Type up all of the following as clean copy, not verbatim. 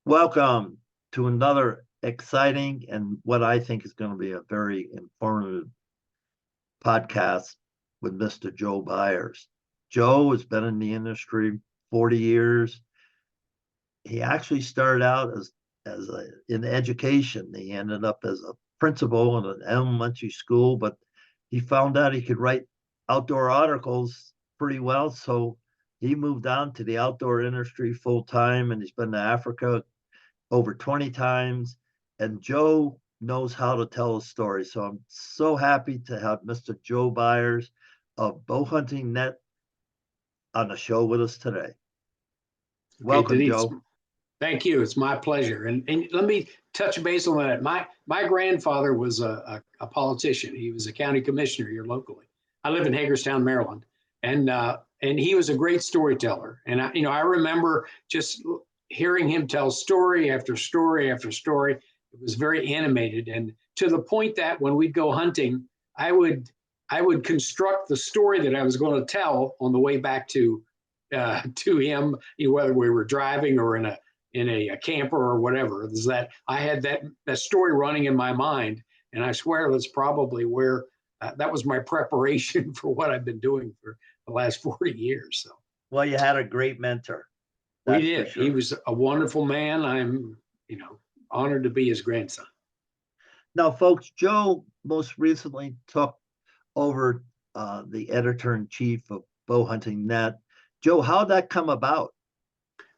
Welcome to another exciting and what I think is going to be a very informative podcast with Mr. Joe Byers. Joe has been in the industry 40 years. He actually started out in education. He ended up as a principal in an elementary school, but he found out he could write outdoor articles pretty well. So he moved on to the outdoor industry full time, and he's been to Africa over 20 times. And Joe knows how to tell a story. So I'm so happy to have Mr. Joe Byers of Bowhunting Net on the show with us today. Okay, Welcome, Denise, Joe. thank you. It's my pleasure. And let me touch base on that. My grandfather was a politician. He was a county commissioner here locally. I live in Hagerstown, Maryland, and he was a great storyteller. And I remember just hearing him tell story after story after story. It was very animated, and to the point that when we'd go hunting, I would construct the story that I was going to tell on the way back to him, whether we were driving or in a camper or whatever. Is that I had that story running in my mind, and I swear that's probably where that was my preparation for what I've been doing for the last 40 years. So, well, you had a great mentor. We did. Sure. He was a wonderful man. I'm, honored to be his grandson. Now, folks, Joe most recently took over the editor-in-chief of Bowhunting Net. Joe, how'd that come about?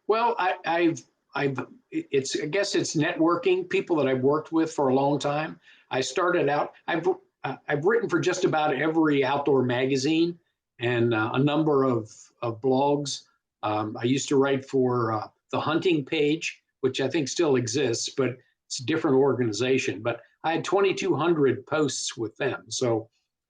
Well, I guess it's networking, people that I've worked with for a long time. I started out, I've written for just about every outdoor magazine and a number of blogs. I used to write for the Hunting Page, which I think still exists, but it's a different organization. But I had 2,200 posts with them. So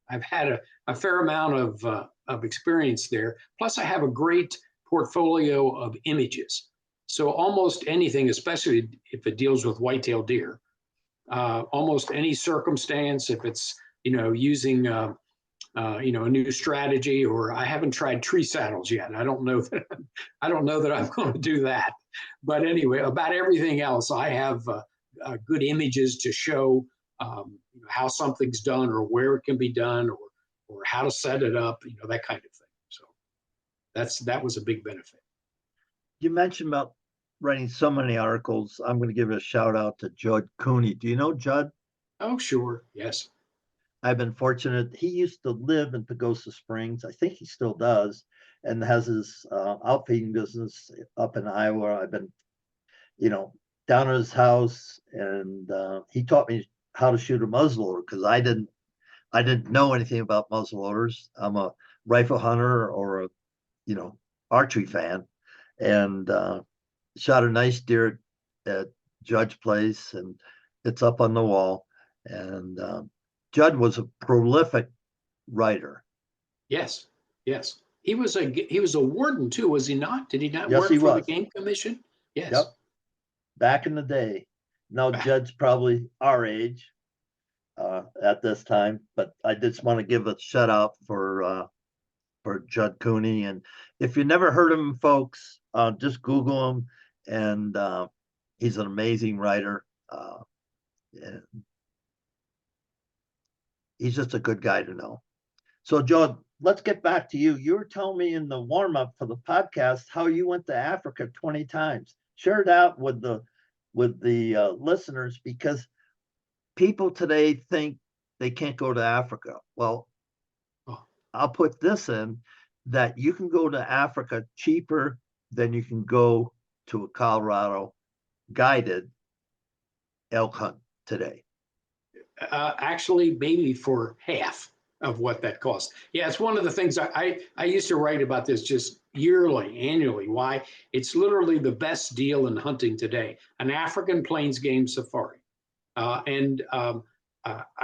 I've had a fair amount of experience there. Plus, I have a great portfolio of images. So almost anything, especially if it deals with whitetail deer, almost any circumstance, if it's, using a new strategy, or I haven't tried tree saddles yet. I don't know that I'm going to do that. But anyway, about everything else, I have good images to show how something's done, or where it can be done, or how to set it up, that kind of thing. So that was a big benefit. You mentioned about writing so many articles. I'm going to give a shout out to Judd Cooney. Do you know Judd? Oh, sure. Yes. I've been fortunate. He used to live in Pagosa Springs. I think he still does, and has his outfitting business up in Iowa. I've been, down at his house, and he taught me how to shoot a muzzleloader because I didn't know anything about muzzleloaders. I'm a rifle hunter or a, archery fan, and shot a nice deer at Judge Place, and it's up on the wall. And Judd was a prolific writer. Yes, yes. He was a warden too, was he not? Did he not Yes, work he for was. the Game Commission? Yes. Yep. Back in the day. Now Judd's probably our age at this time, but I just want to give a shout out for Judd Cooney. And if you never heard of him, folks, just Google him, and he's an amazing writer. And he's just a good guy to know. So, Joe, let's get back to you. You were telling me in the warm up for the podcast how you went to Africa 20 times. Share that with the listeners, because people today think they can't go to Africa. Well, I'll put this in that you can go to Africa cheaper than you can go to a Colorado guided elk hunt today. Actually, maybe for half of what that costs. Yeah, it's one of the things I used to write about this just annually, why it's literally the best deal in hunting today, an African plains game safari. I'm an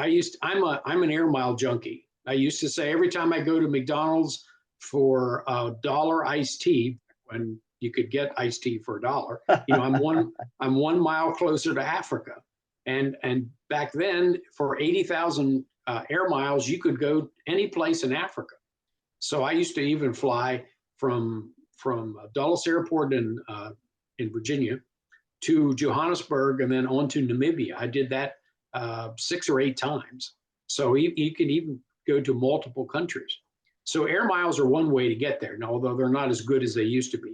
air mile junkie. I used to say every time I go to McDonald's for $1 iced tea, when you could get iced tea for $1, I'm 1 mile closer to Africa. And back then, for 80,000 air miles, you could go any place in Africa. So I used to even fly from Dulles Airport in Virginia to Johannesburg and then on to Namibia. I did that 6 or 8 times. So you can even go to multiple countries. So air miles are one way to get there, although they're not as good as they used to be.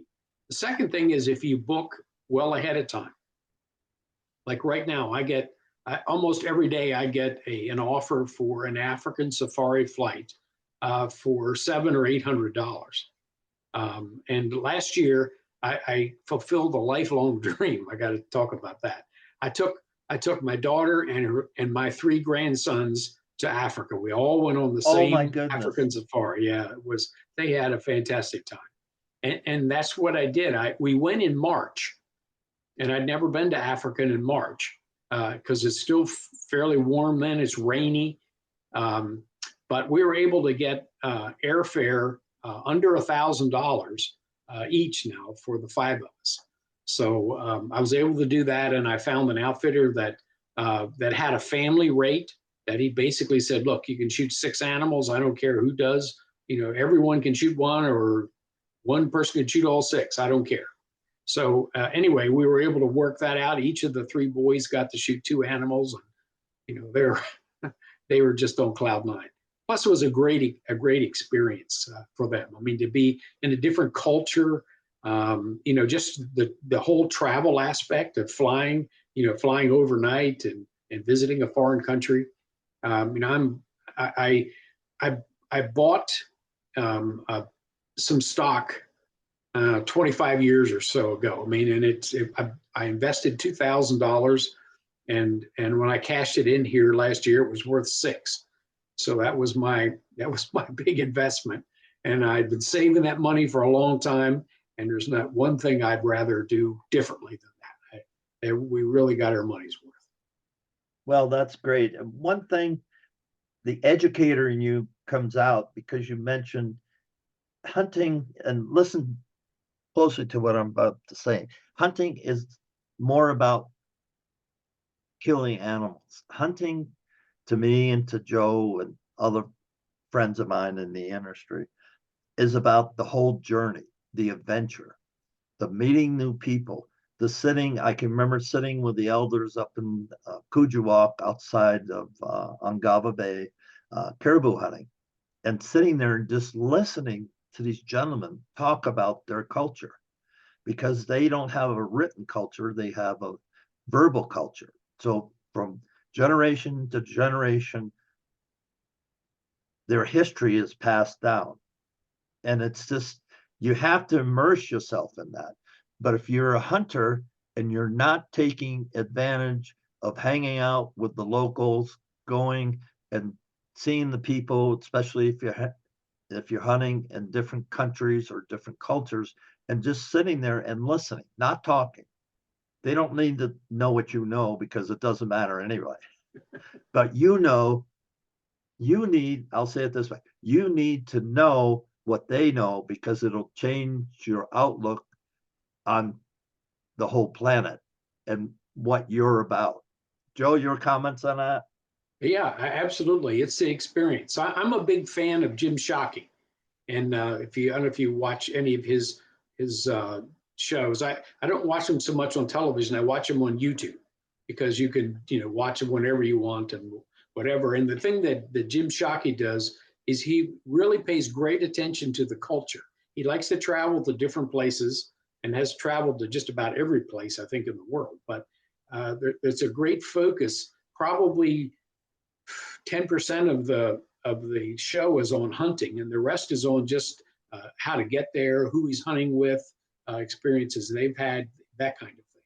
The second thing is if you book well ahead of time. Like right now, almost every day I get an offer for an African safari flight for $700 or $800. And last year, I fulfilled a lifelong dream. I got to talk about that. I took my daughter and my 3 grandsons to Africa. We all went on the Oh my same goodness. African safari. Yeah, they had a fantastic time. And that's what I did. We went in March, and I'd never been to Africa in March because it's still fairly warm then. It's rainy. But we were able to get airfare under $1,000 each now for the 5 of us. So I was able to do that, and I found an outfitter that had a family rate that he basically said, look, you can shoot 6 animals. I don't care who does. Everyone can shoot one, or one person can shoot all 6. I don't care. So anyway, we were able to work that out. Each of the 3 boys got to shoot 2 animals, and they were just on cloud 9. Plus, it was a great experience for them. I mean, to be in a different culture, just the whole travel aspect of flying overnight and visiting a foreign country. I bought some stock 25 years or so ago. I mean, and I invested $2,000, and when I cashed it in here last year, it was worth $6,000. So that was my big investment, and I'd been saving that money for a long time. And there's not one thing I'd rather do differently than that. We really got our money's worth. Well, that's great. And one thing, the educator in you comes out because you mentioned hunting, and listen closely to what I'm about to say. Hunting is more about killing animals. Hunting, to me and to Joe and other friends of mine in the industry, is about the whole journey, the adventure, the meeting new people, the sitting. I can remember sitting with the elders up in Kuujjuaq outside of Ungava Bay, caribou hunting, and sitting there and just listening to these gentlemen talk about their culture, because they don't have a written culture, they have a verbal culture. So from generation to generation, their history is passed down. And it's just, you have to immerse yourself in that. But if you're a hunter and you're not taking advantage of hanging out with the locals, going and seeing the people, especially if you're hunting in different countries or different cultures, and just sitting there and listening, not talking. They don't need to know what you know, because it doesn't matter anyway. But I'll say it this way, you need to know what they know, because it'll change your outlook on the whole planet and what you're about. Joe, your comments on that? Yeah, absolutely. It's the experience. I'm a big fan of Jim Shockey. And I don't know if you watch any of his shows. I don't watch them so much on television. I watch them on YouTube, because you can watch them whenever you want and whatever. And the thing that Jim Shockey does is he really pays great attention to the culture. He likes to travel to different places and has traveled to just about every place, I think, in the world. But there's a great focus. Probably 10% of the show is on hunting, and the rest is on just how to get there, who he's hunting with, experiences they've had, that kind of thing.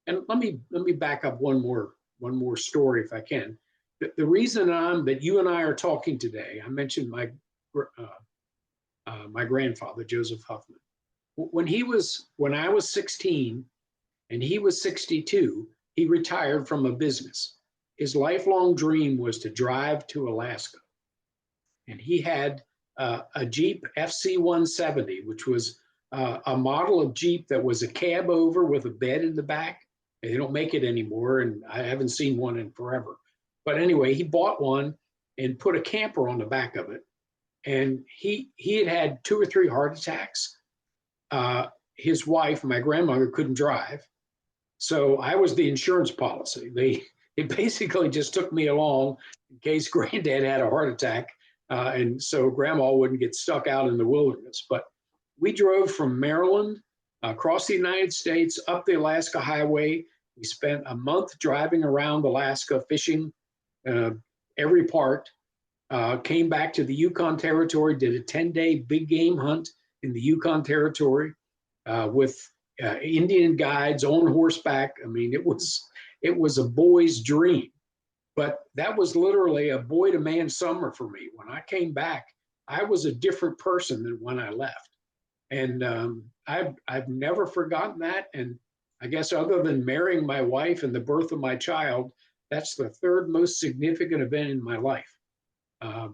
And let me back up one more story, if I can. The reason that you and I are talking today, I mentioned my grandfather, Joseph Huffman. When I was 16 and he was 62, he retired from a business. His lifelong dream was to drive to Alaska. And he had a Jeep FC-170, which was a model of Jeep that was a cab over with a bed in the back. They don't make it anymore, and I haven't seen one in forever. But anyway, he bought one and put a camper on the back of it. And he had 2 or 3 heart attacks. His wife, my grandmother, couldn't drive. So I was the insurance policy. It basically just took me along in case granddad had a heart attack. And so grandma wouldn't get stuck out in the wilderness. But we drove from Maryland across the United States up the Alaska Highway. We spent a month driving around Alaska, fishing every part. Came back to the Yukon Territory, did a 10-day big game hunt in the Yukon Territory with Indian guides on horseback. I mean, it was a boy's dream, but that was literally a boy to man summer for me. When I came back, I was a different person than when I left. And I've never forgotten that. And I guess other than marrying my wife and the birth of my child, that's the third most significant event in my life.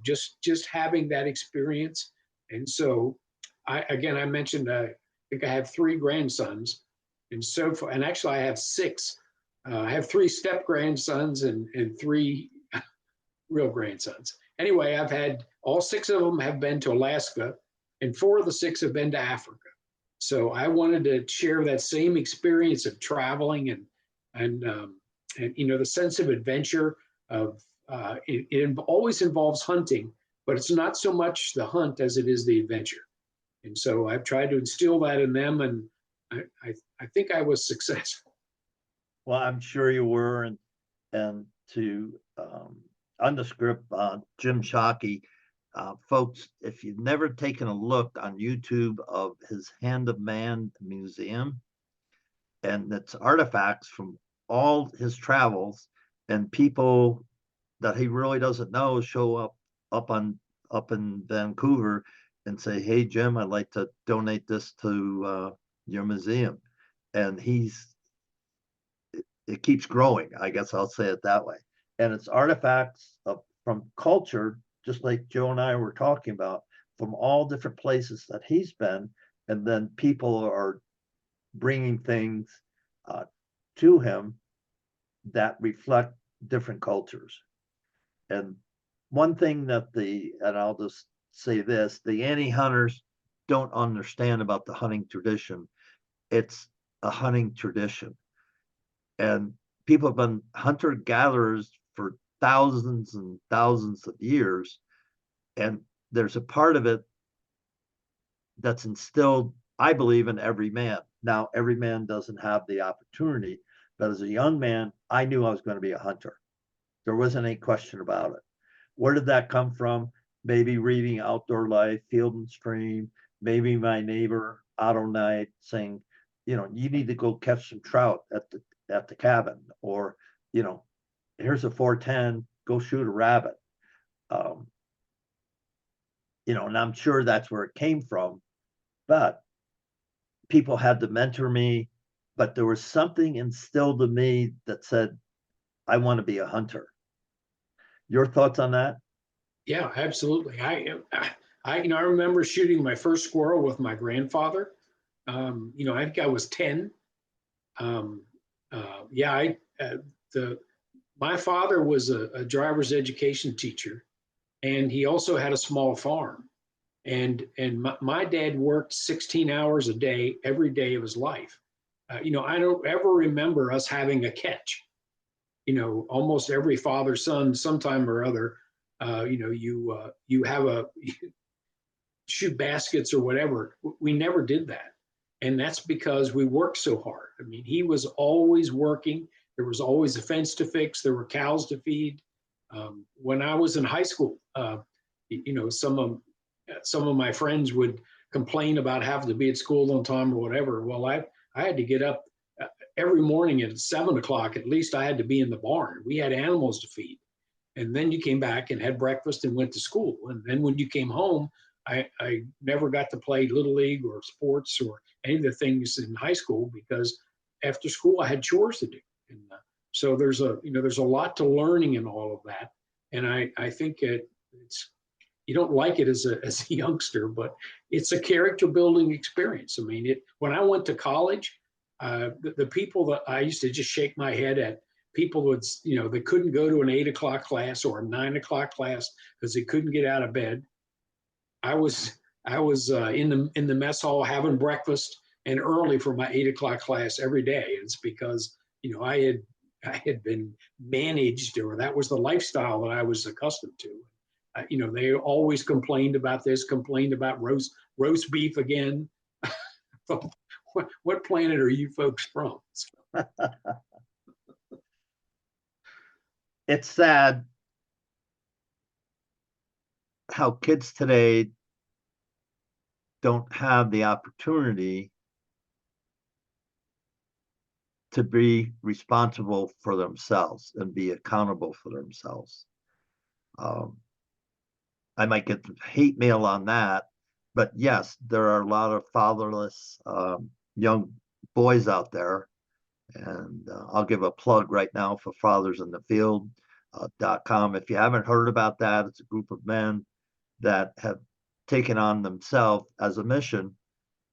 Just having that experience. And so I mentioned, I think I have 3 grandsons. And so far, and actually I have 6. I have 3 step grandsons and 3 real grandsons. Anyway, I've had all 6 of them have been to Alaska, and 4 of the 6 have been to Africa. So I wanted to share that same experience of traveling and the sense of adventure of it always involves hunting, but it's not so much the hunt as it is the adventure. And so I've tried to instill that in them, and I think I was successful. Well, I'm sure you were, and to on the script, Jim Shockey, folks, if you've never taken a look on YouTube of his Hand of Man Museum, and it's artifacts from all his travels, and people that he really doesn't know show up in Vancouver and say, "Hey Jim, I'd like to donate this to your museum," and it keeps growing. I guess I'll say it that way. And it's artifacts from culture, just like Joe and I were talking about, from all different places that he's been, and then people are bringing things to him that reflect different cultures. And one thing that and I'll just say this, the anti-hunters don't understand about the hunting tradition. It's a hunting tradition. And people have been hunter-gatherers for thousands and thousands of years. And there's a part of it that's instilled, I believe, in every man. Now, every man doesn't have the opportunity, but as a young man, I knew I was going to be a hunter. There wasn't any question about it. Where did that come from? Maybe reading Outdoor Life, Field and Stream, maybe my neighbor Otto Knight saying, you need to go catch some trout at the cabin, or, here's a 410, go shoot a rabbit. And I'm sure that's where it came from, but people had to mentor me, but there was something instilled in me that said, I want to be a hunter. Your thoughts on that? Yeah, absolutely. I remember shooting my first squirrel with my grandfather. I think I was 10. My father was a driver's education teacher, and he also had a small farm. And my dad worked 16 hours a day, every day of his life. I don't ever remember us having a catch. Almost every father son, sometime or other, you have a shoot baskets or whatever. We never did that. And that's because we worked so hard. I mean, he was always working. There was always a fence to fix. There were cows to feed. When I was in high school, some of my friends would complain about having to be at school on time or whatever. Well, I had to get up every morning at 7 o'clock. At least I had to be in the barn. We had animals to feed. And then you came back and had breakfast and went to school. And then when you came home, I never got to play Little League or sports or any of the things in high school, because after school I had chores to do. And so there's a lot to learning in all of that. And I think it's, you don't like it as a youngster, but it's a character building experience. I mean, when I went to college, the people that I used to just shake my head at, people would, they couldn't go to an 8 o'clock class or a 9 o'clock class because they couldn't get out of bed. I was in the mess hall having breakfast and early for my 8 o'clock class every day. It's because, I had been managed, or that was the lifestyle that I was accustomed to. They always complained about this, complained about roast beef again. What planet are you folks from? It's sad how kids today don't have the opportunity to be responsible for themselves and be accountable for themselves. I might get hate mail on that, but yes, there are a lot of fatherless young boys out there. And I'll give a plug right now for Fathers in the Field.com. If you haven't heard about that, it's a group of men that have taken on themselves as a mission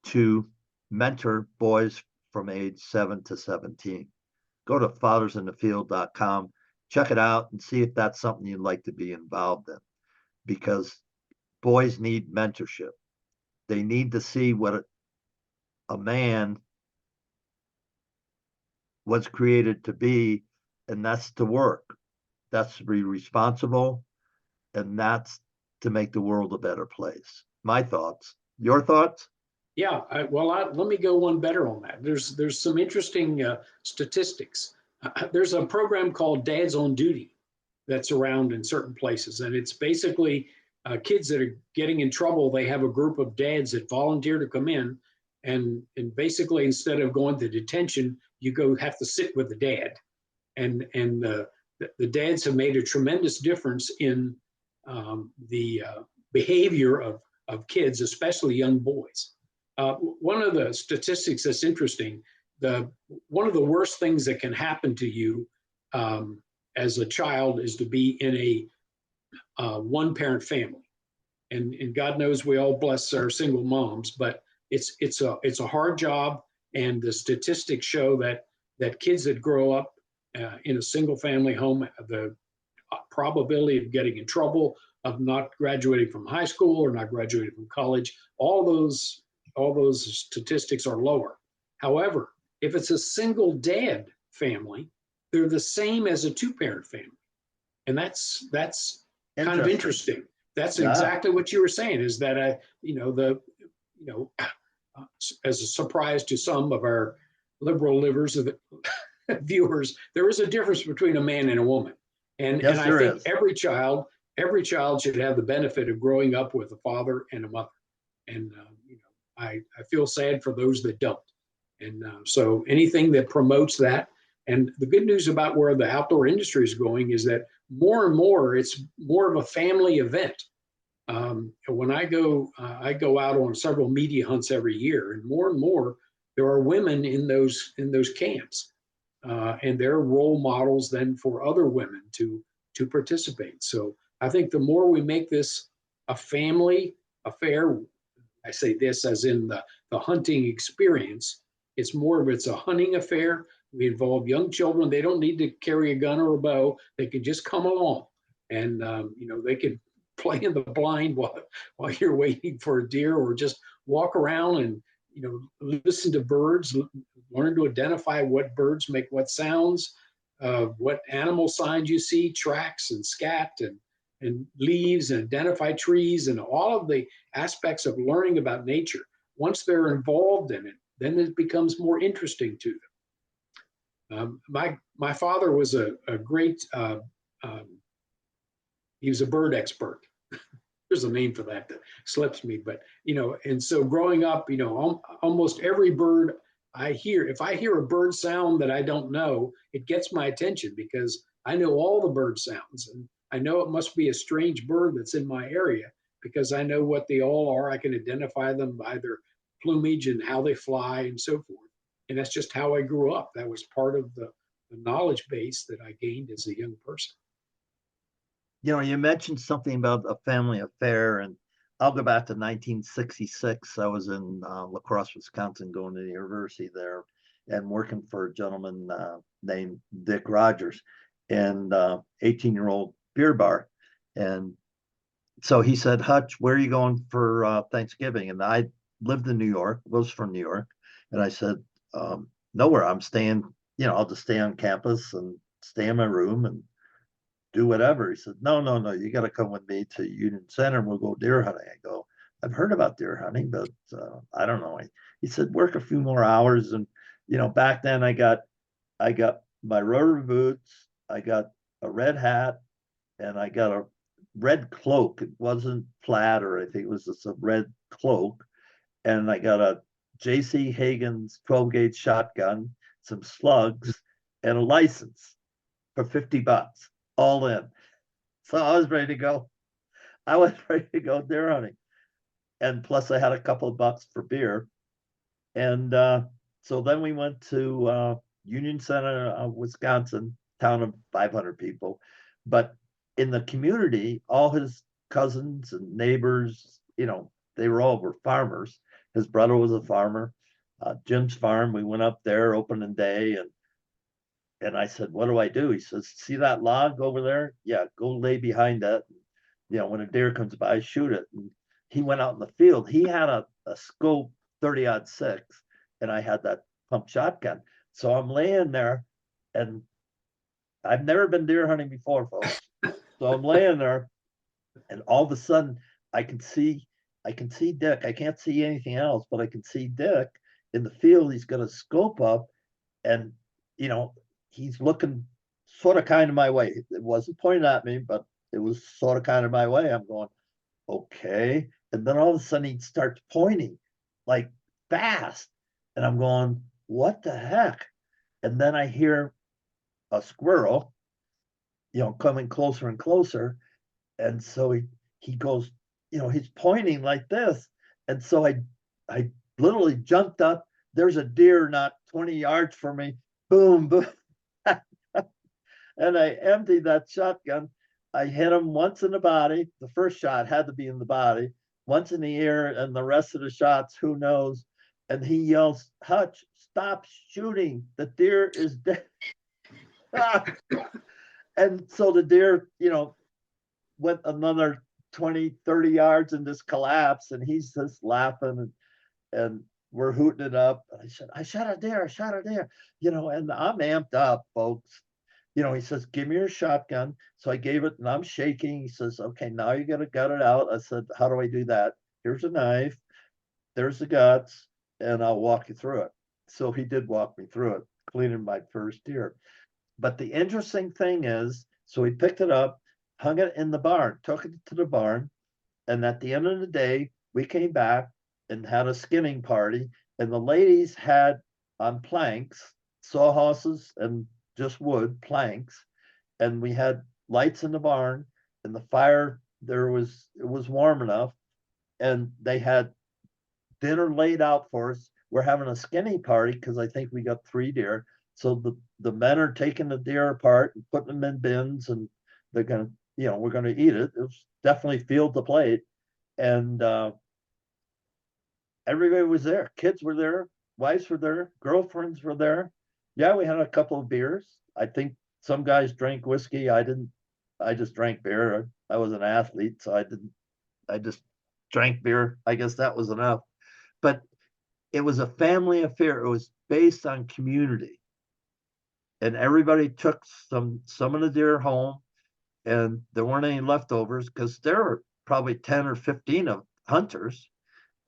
to mentor boys from age 7 to 17. Go to fathersinthefield.com, check it out, and see if that's something you'd like to be involved in, because boys need mentorship. They need to see what a man was created to be, and that's to work. That's to be responsible, and that's to make the world a better place. My thoughts. Your thoughts? Yeah, let me go one better on that. There's some interesting statistics. There's a program called Dads on Duty that's around in certain places, and it's basically kids that are getting in trouble. They have a group of dads that volunteer to come in, and basically instead of going to detention, you have to sit with the dad, and the dads have made a tremendous difference in the behavior of kids, especially young boys. One of the statistics that's interesting, one of the worst things that can happen to you as a child is to be in a one-parent family. And God knows we all bless our single moms, but it's a hard job. And the statistics show that kids that grow up in a single family home, the probability of getting in trouble, of not graduating from high school or not graduating from college, all those statistics are lower. However, if it's a single dad family, they're the same as a two-parent family. And that's kind of interesting. That's exactly what you were saying, is that as a surprise to some of our liberal livers of viewers, there is a difference between a man and a woman. And I think every child should have the benefit of growing up with a father and a mother. And I feel sad for those that don't. And so anything that promotes that. And the good news about where the outdoor industry is going is that more and more, it's more of a family event. When I go out on several media hunts every year, and more, there are women in those camps, and they're role models then for other women to participate. So I think the more we make this a family affair, I say this as in the hunting experience, it's a hunting affair. We involve young children. They don't need to carry a gun or a bow. They can just come along, and they can play in the blind while you're waiting for a deer, or just walk around and listen to birds, learn to identify what birds make what sounds, what animal signs you see, tracks and scat and leaves, and identify trees, and all of the aspects of learning about nature. Once they're involved in it, then it becomes more interesting to them. My father was a great, he was a bird expert. There's a name for that slips me, but and so growing up, almost every bird I hear, if I hear a bird sound that I don't know, it gets my attention, because I know all the bird sounds, and I know it must be a strange bird that's in my area, because I know what they all are. I can identify them by their plumage and how they fly and so forth. And that's just how I grew up. That was part of the knowledge base that I gained as a young person. You mentioned something about a family affair, and I'll go back to 1966. I was in La Crosse, Wisconsin, going to the university there, and working for a gentleman named Dick Rogers, and 18-year-old beer bar. And so he said, "Hutch, where are you going for Thanksgiving?" And I lived in New York, was from New York. And I said, nowhere. I'm staying, I'll just stay on campus and stay in my room and do whatever. He said, no, no, no, you got to come with me to Union Center and we'll go deer hunting. I go, I've heard about deer hunting, but I don't know. He said, work a few more hours. And, back then I got my rubber boots, I got a red hat, and I got a red cloak. It wasn't plaid or anything. It was just a red cloak. And I got a J.C. Hagen's 12 gauge shotgun, some slugs, and a license for $50, all in. So I was ready to go. I was ready to go deer hunting. And plus I had a couple of bucks for beer. And so then we went to Union Center, Wisconsin, town of 500 people. But in the community, all his cousins and neighbors, they were farmers. His brother was a farmer. Jim's farm, we went up there opening day, and I said, what do I do? He says, see that log over there? Yeah, go lay behind that. When a deer comes by, shoot it. And he went out in the field. He had a scope 30-06, and I had that pump shotgun. So I'm laying there, and I've never been deer hunting before, folks. So I'm laying there, and all of a sudden I can see Dick. I can't see anything else, but I can see Dick in the field. He's got a scope up, and he's looking sort of kind of my way. It wasn't pointing at me, but it was sort of kind of my way. I'm going, okay. And then all of a sudden he starts pointing like fast. And I'm going, what the heck? And then I hear a squirrel, coming closer and closer. And so he goes, he's pointing like this. And so I literally jumped up. There's a deer not 20 yards from me. Boom, boom. And I emptied that shotgun. I hit him once in the body. The first shot had to be in the body, once in the ear, and the rest of the shots, who knows? And he yells, Hutch, stop shooting. The deer is dead. And so the deer, went another 20, 30 yards and just collapsed. And he's just laughing and we're hooting it up. I said, I shot a deer, and I'm amped up, folks. He says, give me your shotgun. So I gave it and I'm shaking. He says, okay, now you got to gut it out. I said, how do I do that? Here's a knife. There's the guts, and I'll walk you through it. So he did walk me through it, cleaning my first deer. But the interesting thing is, so he picked it up, hung it in the barn, took it to the barn. And at the end of the day, we came back and had a skinning party. And the ladies had on planks, sawhorses and just wood planks. And we had lights in the barn, and the fire, it was warm enough. And they had dinner laid out for us. We're having a skinning party because I think we got 3 deer. So the men are taking the deer apart and putting them in bins, and they're gonna, we're gonna eat it. It was definitely field to plate, and everybody was there. Kids were there, wives were there, girlfriends were there. Yeah, we had a couple of beers. I think some guys drank whiskey. I didn't. I just drank beer. I was an athlete, so I didn't. I just drank beer. I guess that was enough. But it was a family affair. It was based on community. And everybody took some of the deer home, and there weren't any leftovers because there were probably 10 or 15 of hunters,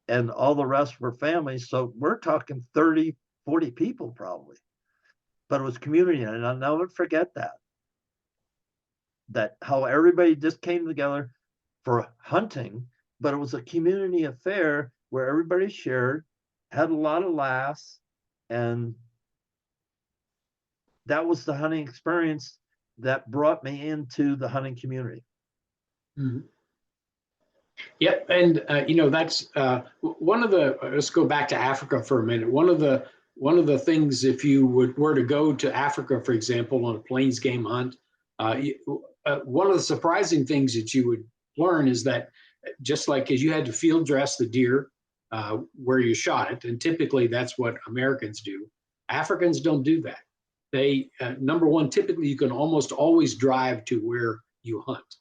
and all the rest were families. So we're talking 30, 40 people probably. But it was community, and I'll never forget that how everybody just came together for hunting, but it was a community affair where everybody shared, had a lot of laughs, and that was the hunting experience that brought me into the hunting community. Mm-hmm. Yep, and that's one of the. Let's go back to Africa for a minute. One of the things, if you were to go to Africa, for example, on a plains game hunt, one of the surprising things that you would learn is that just like as you had to field dress the deer where you shot it, and typically that's what Americans do, Africans don't do that. They number one, typically you can almost always drive to where you hunt.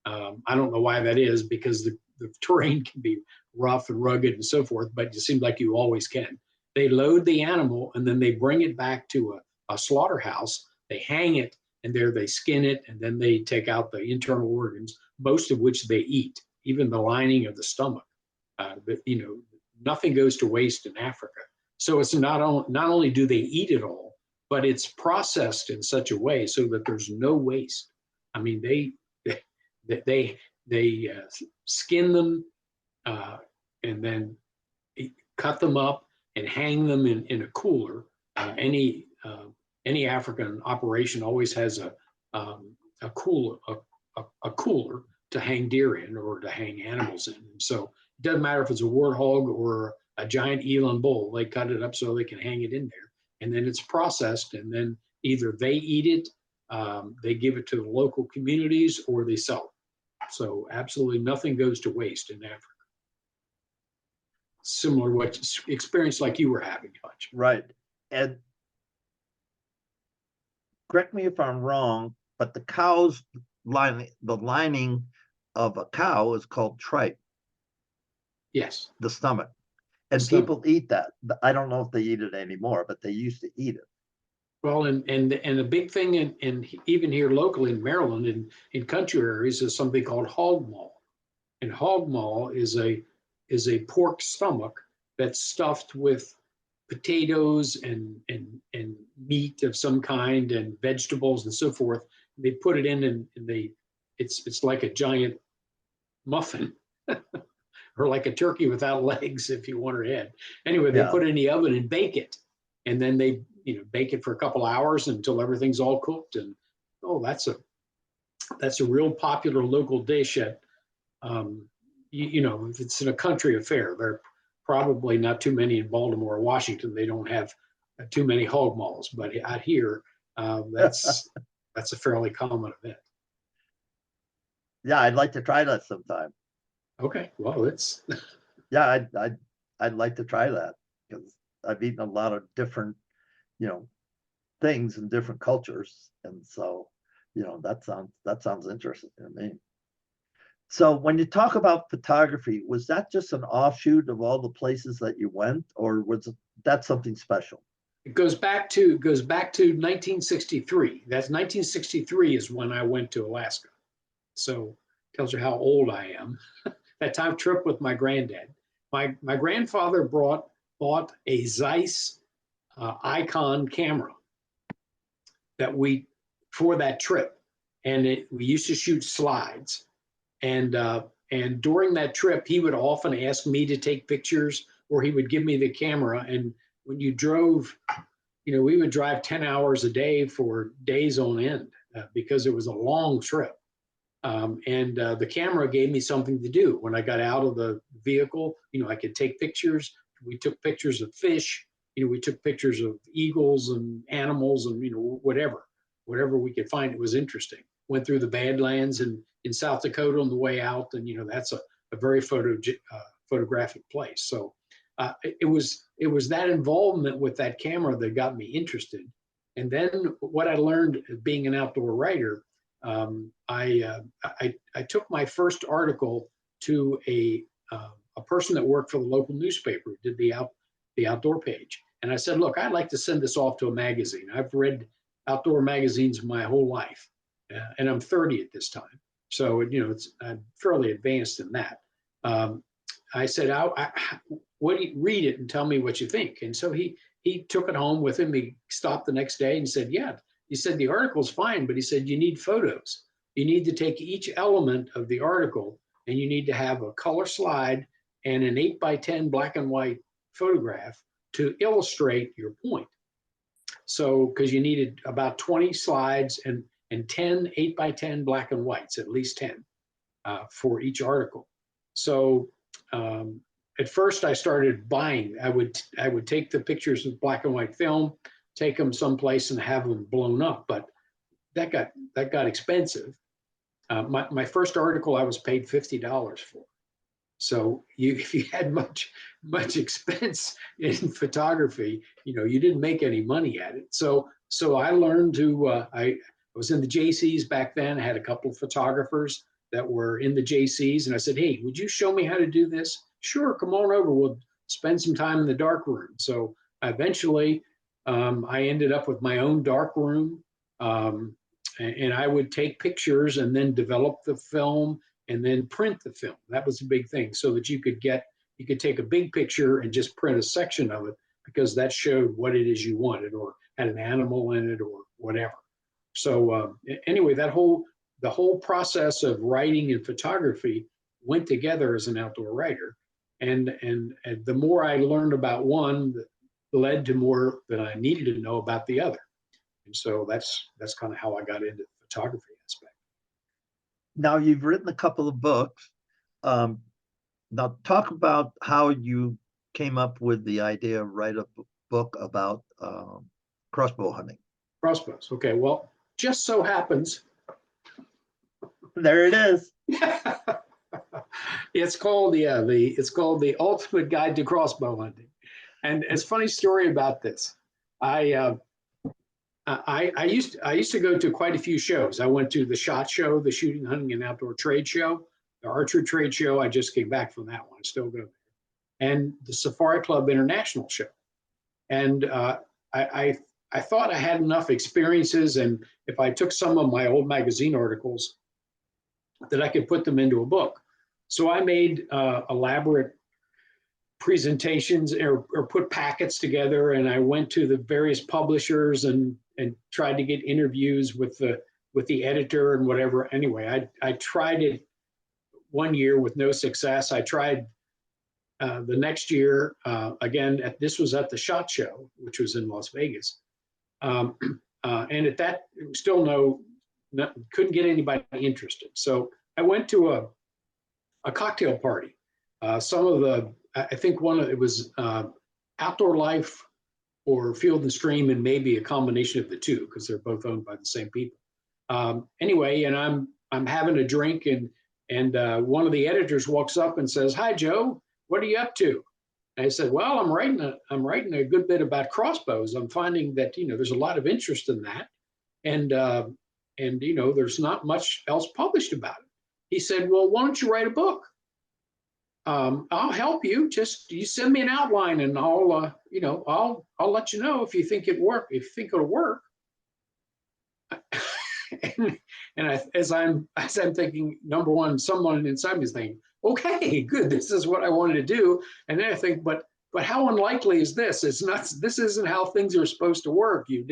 I don't know why that is, because the terrain can be rough and rugged and so forth, but it seems like you always can. They load the animal and then they bring it back to a slaughterhouse. They hang it, and there they skin it, and then they take out the internal organs, most of which they eat, even the lining of the stomach. But nothing goes to waste in Africa. So it's not only do they eat it all, but it's processed in such a way so that there's no waste. I mean, they skin them and then cut them up and hang them in a cooler. Any African operation always has a cooler to hang deer in or to hang animals in. And so it doesn't matter if it's a warthog or a giant eland bull. They cut it up so they can hang it in there, and then it's processed, and then either they eat it, they give it to the local communities, or they sell it. So absolutely nothing goes to waste in Africa. Similar to what experience like you were having, Hutch. Right. And correct me if I'm wrong, but the lining of a cow is called tripe. Yes. The stomach. And people eat that. I don't know if they eat it anymore, but they used to eat it. Well, and a big thing in even here locally in Maryland, in country areas, is something called hog maw. And hog maw is a pork stomach that's stuffed with potatoes and meat of some kind and vegetables and so forth. They put it in, and it's like a giant muffin. Or like a turkey without legs, if you want her head. Anyway, they put it in the oven and bake it, and then they bake it for a couple hours until everything's all cooked. And that's a real popular local dish at if it's in a country affair. There are probably not too many in Baltimore or Washington. They don't have too many hog maws, but out here, that's a fairly common event. Yeah, I'd like to try that sometime. Okay, well, it's yeah, I'd like to try that, because I've eaten a lot of different, things in different cultures, and so that sounds interesting to me. So when you talk about photography, was that just an offshoot of all the places that you went, or was that something special? It goes back to 1963. That's 1963 is when I went to Alaska. So tells you how old I am. That time trip with my granddad. My grandfather bought a Zeiss Icon camera for that trip, and we used to shoot slides. And during that trip, he would often ask me to take pictures, or he would give me the camera. And when you drove, we would drive 10 hours a day for days on end because it was a long trip. And the camera gave me something to do. When I got out of the vehicle, I could take pictures. We took pictures of fish. We took pictures of eagles and animals and, whatever we could find. It was interesting. Went through the Badlands in South Dakota on the way out. And, that's a very photographic place. So it was that involvement with that camera that got me interested. And then what I learned being an outdoor writer, I took my first article to a person that worked for the local newspaper, did the outdoor page. And I said, look, I'd like to send this off to a magazine. I've read outdoor magazines my whole life, and I'm 30 at this time. So, I'm fairly advanced in that. I said, read it and tell me what you think. And so he took it home with him. He stopped the next day and said, yeah. He said, the article's fine, but he said, you need photos. You need to take each element of the article, and you need to have a color slide and an 8x10 black and white photograph to illustrate your point. So, because you needed about 20 slides and 10 8x10 black and whites, at least 10 for each article. So at first I started buying. I would take the pictures of black and white film, take them someplace and have them blown up, but that got expensive. My first article I was paid $50 for. So if you had much expense in photography, you didn't make any money at it. So I learned to. I was in the JCs back then. I had a couple of photographers that were in the JCs, and I said, "Hey, would you show me how to do this?" Sure, come on over. We'll spend some time in the dark room. So eventually, I ended up with my own dark room, and I would take pictures and then develop the film and then print the film. That was a big thing, so that you could take a big picture and just print a section of it, because that showed what it is you wanted, or had an animal in it, or whatever. So anyway, the whole process of writing and photography went together as an outdoor writer, and the more I learned about one, led to more that I needed to know about the other. And so that's kind of how I got into the photography aspect. Now you've written a couple of books. Now talk about how you came up with the idea of write a book about crossbow hunting. Crossbows. Okay. Well, just so happens. There it is. It's called the Ultimate Guide to Crossbow Hunting. And it's a funny story about this. I used to go to quite a few shows. I went to the SHOT Show, the Shooting, Hunting, and Outdoor Trade Show, the Archer Trade Show. I just came back from that one. I still go there. And the Safari Club International Show. And I thought I had enough experiences, and if I took some of my old magazine articles, that I could put them into a book. So I made elaborate presentations, or put packets together, and I went to the various publishers and tried to get interviews with the editor and whatever. Anyway, I tried it one year with no success. I tried the next year again. This was at the SHOT Show, which was in Las Vegas, and at that still couldn't get anybody interested. So I went to a cocktail party. I think it was Outdoor Life or Field and Stream, and maybe a combination of the two, because they're both owned by the same people. Anyway, and I'm having a drink, and one of the editors walks up and says, "Hi, Joe, what are you up to?" And I said, "Well, I'm writing a good bit about crossbows. I'm finding that there's a lot of interest in that, and there's not much else published about it." He said, "Well, why don't you write a book? I'll help you. Just you send me an outline, and I'll let you know if you think it'll work." As I'm thinking, number one, someone inside me is thinking, "Okay, good. This is what I wanted to do." And then I think, but how unlikely is this? It's not. This isn't how things are supposed to work. You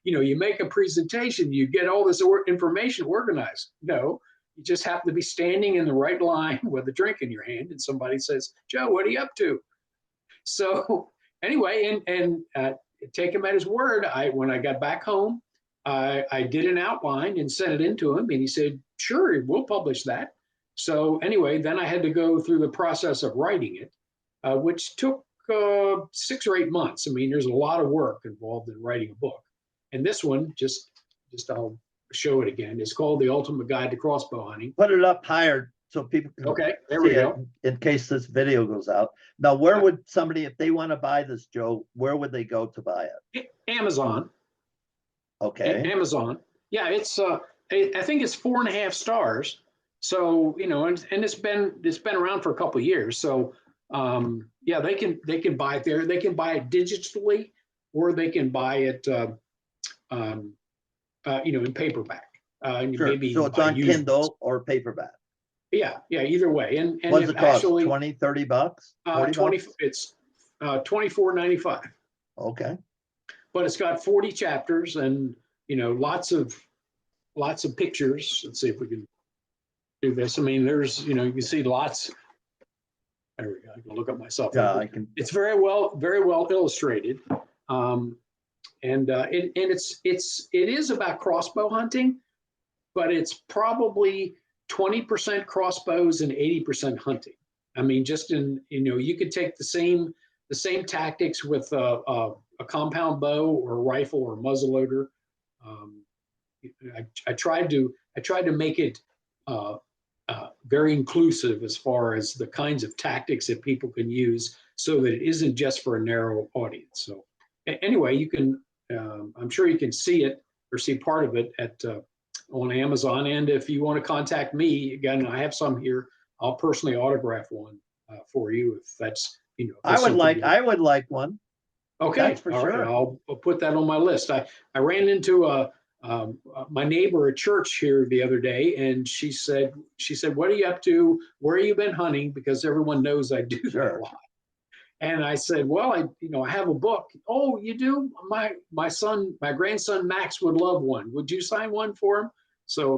make a presentation, you get all this information organized. No. You just happen to be standing in the right line with a drink in your hand, and somebody says, "Joe, what are you up to?" So anyway, and take him at his word. When I got back home, I did an outline and sent it in to him, and he said, "Sure, we'll publish that." So anyway, then I had to go through the process of writing it, which took 6 or 8 months. I mean, there's a lot of work involved in writing a book, and this one just I'll show it again. It's called The Ultimate Guide to Crossbow Hunting. Put it up higher so people can Okay, there we go. in case this video goes out. Now, where would somebody, if they want to buy this, Joe, where would they go to buy it? Amazon. Okay. Amazon. Yeah, it's I think it's 4.5 stars. So and it's been around for a couple of years. So yeah, they can buy it there. They can buy it digitally, or they can buy it in paperback. Sure. Maybe so it's on Kindle or paperback. Yeah, either way. And what's it cost? Actually, 20, 30 bucks? 20 bucks? It's $24.95. Okay. But it's got 40 chapters, and lots of pictures. Let's see if we can do this. I mean, there's you can see lots. There we go. I can look up myself. Yeah, I can. It's very well illustrated. It is about crossbow hunting, but it's probably 20% crossbows and 80% hunting. I mean, just you could take the same tactics with a compound bow or rifle or muzzleloader. I tried to make it very inclusive as far as the kinds of tactics that people can use, so that it isn't just for a narrow audience. So anyway, you can. I'm sure you can see it or see part of it on Amazon. And if you want to contact me, again, I have some here. I'll personally autograph one for you if that's I would like one. Okay, That's for all right. sure. I'll put that on my list. I ran into my neighbor at church here the other day, and she said, "What are you up to? Where have you been hunting?" Because everyone knows I do that a Sure. lot. And I said, "Well, I have a book." "Oh, you do? My grandson Max would love one. Would you sign one for him?" So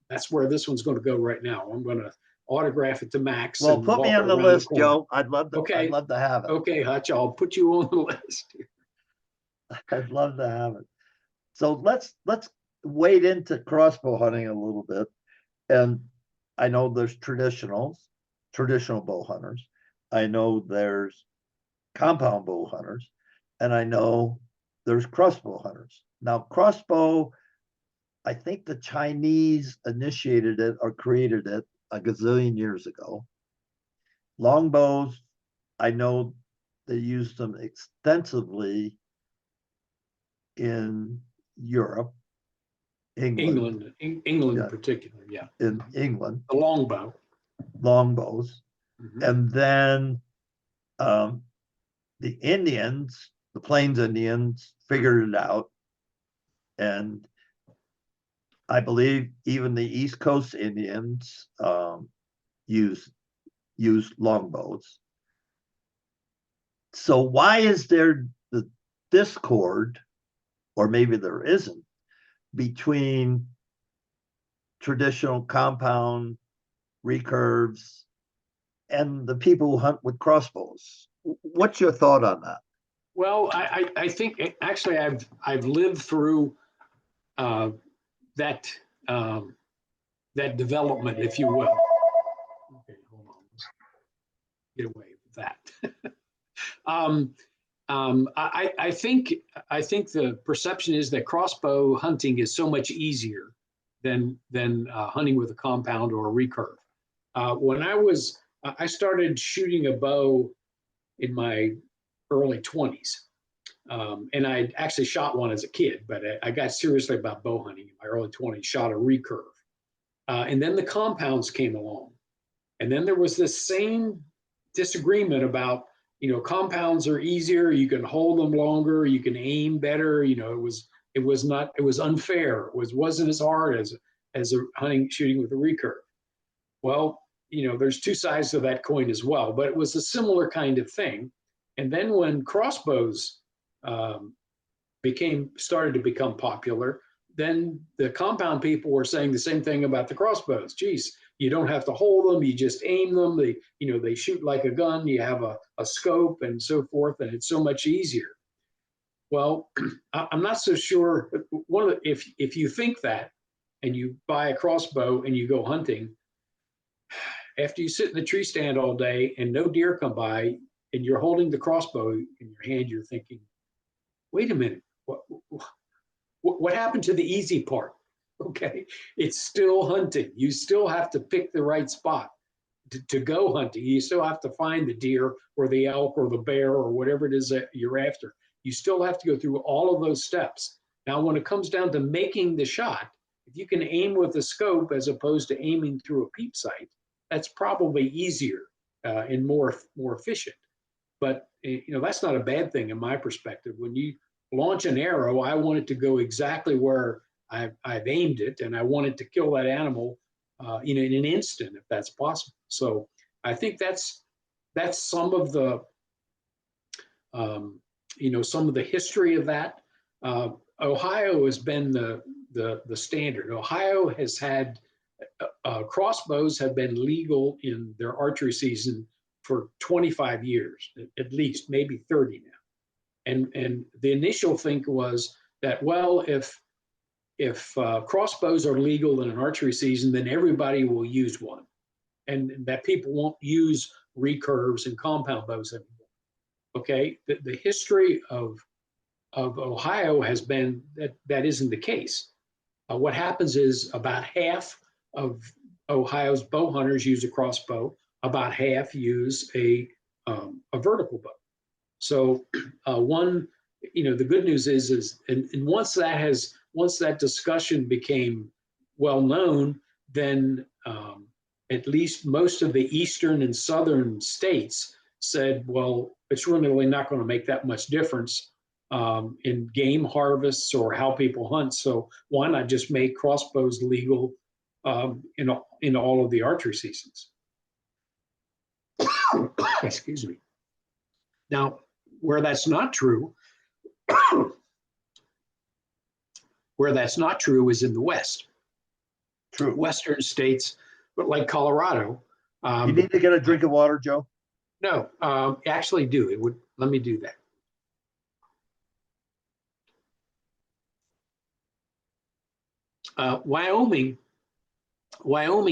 that's where this one's going to go right now. I'm going to autograph it to Max Well, and put me walk it on the around the list, corner. Joe. I'd Okay, love to have it. okay, Hutch, I'll put you on the list. I'd love to have it. So let's wade into crossbow hunting a little bit. And I know there's traditional bow hunters. I know there's compound bow hunters, and I know there's crossbow hunters. Now, crossbow, I think the Chinese initiated it or created it a gazillion years ago. Longbows, I know they used them extensively in Europe, England, England in yeah, particular, yeah. in England, The longbow. longbows. Mhm. And then the Indians, the Plains Indians, figured it out. And I believe even the East Coast Indians use longbows. So why is there the discord, or maybe there isn't, between traditional compound recurves and the people who hunt with crossbows? What's your thought on that? Well, I think actually I've lived through uh, that that development, if you will. Okay, hold on. Let's get away with that. um, I think the perception is that crossbow hunting is so much easier than hunting with a compound or a recurve. When I started shooting a bow in my early 20s. And I actually shot one as a kid, but I got seriously about bow hunting in my early 20s, shot a recurve. And then the compounds came along. And then there was this same disagreement about, compounds are easier, you can hold them longer, you can aim better. It was unfair. Wasn't as hard as a shooting with a recurve. Well, there's two sides to that coin as well, but it was a similar kind of thing. And then when crossbows um, started to become popular, then the compound people were saying the same thing about the crossbows. Geez, you don't have to hold them; you just aim them. They shoot like a gun. You have a scope and so forth, and it's so much easier. Well, I'm not so sure. If you think that, and you buy a crossbow and you go hunting, after you sit in the tree stand all day and no deer come by, and you're holding the crossbow in your hand, you're thinking, wait a minute, what happened to the easy part? Okay, it's still hunting. You still have to pick the right spot to go hunting. You still have to find the deer or the elk or the bear or whatever it is that you're after. You still have to go through all of those steps. Now, when it comes down to making the shot, if you can aim with a scope as opposed to aiming through a peep sight, that's probably easier and more efficient. But that's not a bad thing in my perspective. When you launch an arrow, I want it to go exactly where I've aimed it, and I want it to kill that animal, in an instant, if that's possible. So I think that's some of the some of the history of that. Ohio has been the standard. Ohio has had crossbows have been legal in their archery season for 25 years, at least, maybe 30 now. And the initial think was that, well, if crossbows are legal in an archery season, then everybody will use one, and that people won't use recurves and compound bows anymore. Okay, the history of Ohio has been that isn't the case. What happens is about half of Ohio's bow hunters use a crossbow, about half use a vertical bow. So the good news is and once that discussion became well known, then at least most of the eastern and southern states said, well, it's really not going to make that much difference in game harvests or how people hunt. So why not just make crossbows legal in all of the archery seasons? Excuse me. Now, where that's not true, is in the West. True. Western states, but like Colorado. You need to get a drink of water, Joe. No, actually do. It would. Let me do that. Wyoming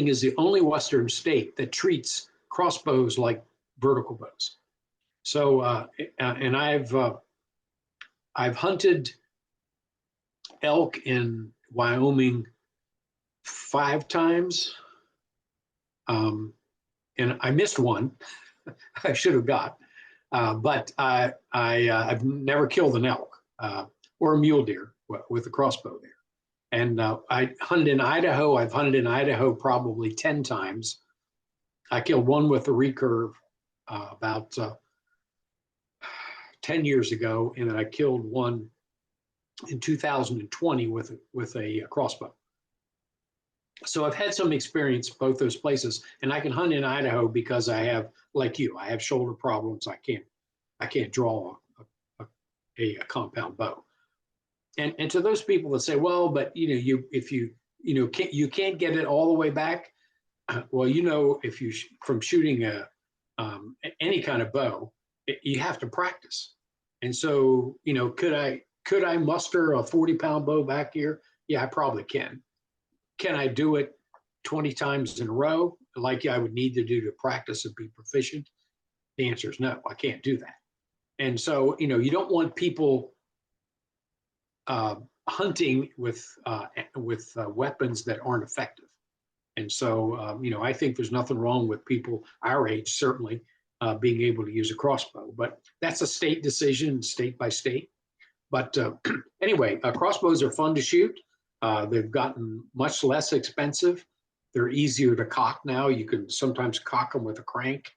is the only Western state that treats crossbows like vertical bows. So, and I've hunted elk in Wyoming 5 times, and I missed one. I should have got, but I've never killed an elk or a mule deer with a crossbow there. And I hunted in Idaho. I've hunted in Idaho probably 10 times. I killed one with a recurve about 10 years ago, and then I killed one in 2020 with a crossbow. So I've had some experience both those places, and I can hunt in Idaho because I have, like you, I have shoulder problems. I can't draw a compound bow. And to those people that say, well, but if you can't get it all the way back. Well, if you from shooting any kind of bow, you have to practice. And so, could I muster a 40-pound bow back here? Yeah, I probably can. Can I do it 20 times in a row like I would need to do to practice and be proficient? The answer is no, I can't do that. And so, you don't want people hunting with weapons that aren't effective. And so, I think there's nothing wrong with people our age, certainly, being able to use a crossbow. But that's a state decision, state by state. But anyway, crossbows are fun to shoot. They've gotten much less expensive. They're easier to cock now. You can sometimes cock them with a crank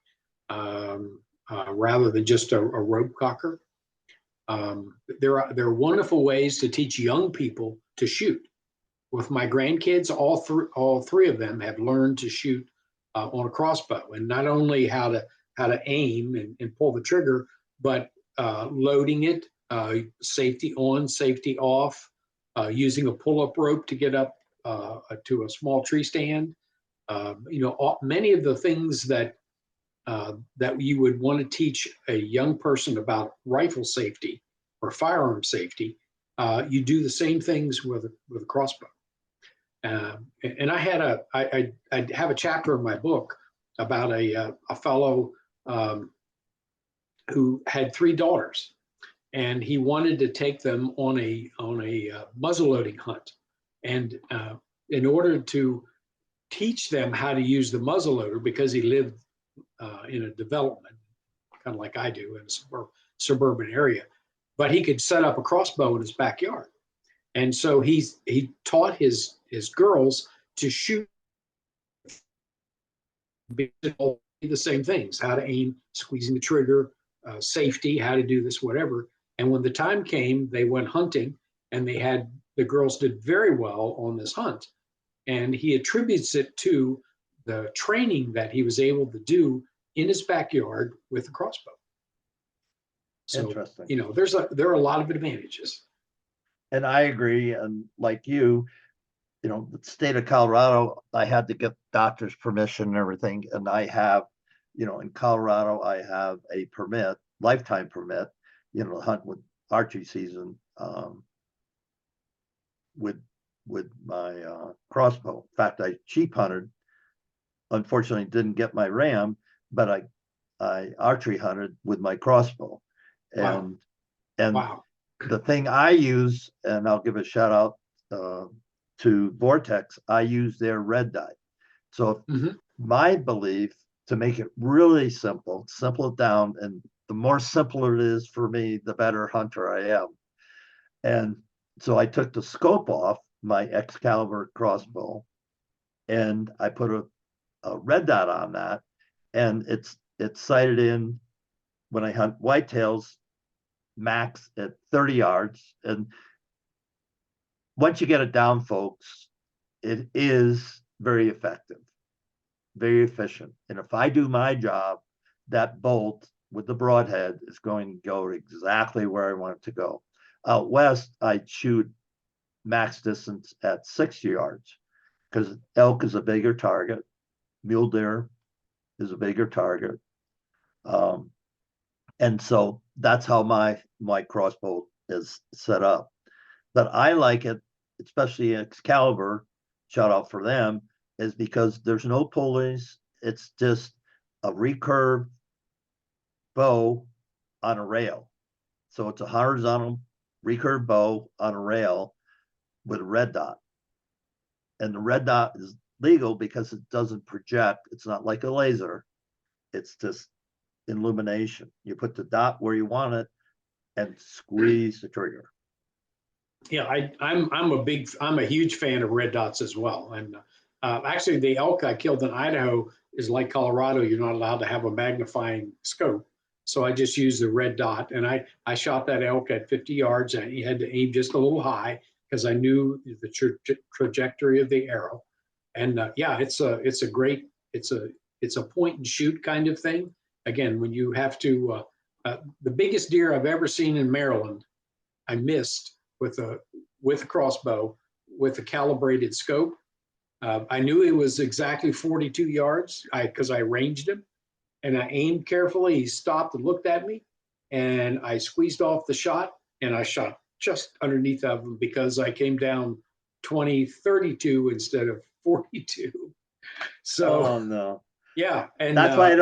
rather than just a rope cocker. There are wonderful ways to teach young people to shoot. With my grandkids, all three of them have learned to shoot on a crossbow, and not only how to aim and pull the trigger, but loading it, safety on, safety off, using a pull-up rope to get up to a small tree stand. Many of the things that you would want to teach a young person about rifle safety or firearm safety, you do the same things with a crossbow. And I have a chapter in my book about a fellow who had 3 daughters, and he wanted to take them on a muzzleloading hunt. And in order to teach them how to use the muzzleloader, because he lived in a development, kind of like I do, in a suburban area, but he could set up a crossbow in his backyard. And so he taught his girls to shoot the same things: how to aim, squeezing the trigger, safety, how to do this, whatever. And when the time came, they went hunting, and the girls did very well on this hunt. And he attributes it to the training that he was able to do in his backyard with a crossbow. So, interesting. There are a lot of advantages. And I agree. And like you, the state of Colorado, I had to get doctor's permission and everything. And I have, in Colorado, I have a permit, lifetime permit, to hunt with archery season with my crossbow. In fact, I sheep hunted. Unfortunately, didn't get my ram, but I archery hunted with my crossbow. And Wow. The thing I use, and I'll give a shout out to Vortex, I use their red dye. So my belief, to make it really simple it down, and the more simpler it is for me, the better hunter I am. And so I took the scope off my Excalibur crossbow, and I put a red dot on that, and it's sighted in when I hunt whitetails, max at 30 yards. And once you get it down, folks, it is very effective, very efficient. And if I do my job, that bolt with the broadhead is going to go exactly where I want it to go. Out west, I shoot max distance at 60 yards because elk is a bigger target, mule deer is a bigger target. And so that's how my crossbow is set up. But I like it, especially Excalibur, shout out for them, is because there's no pulleys. It's just a recurved bow on a rail. So it's a horizontal recurved bow on a rail with a red dot. And the red dot is legal because it doesn't project. It's not like a laser. It's just illumination. You put the dot where you want it and squeeze the trigger. Yeah, I'm a huge fan of red dots as well. And actually, the elk I killed in Idaho is like Colorado. You're not allowed to have a magnifying scope. So I just used the red dot, and I shot that elk at 50 yards, and he had to aim just a little high because I knew the trajectory of the arrow. And yeah, it's a great, it's a point and shoot kind of thing. Again, when you have to, the biggest deer I've ever seen in Maryland, I missed with a crossbow with a calibrated scope. I knew it was exactly 42 yards because I ranged him, and I aimed carefully. He stopped and looked at me, and I squeezed off the shot, and I shot just underneath of him because I came down 32 instead of 42. So, oh no. Yeah, and that's why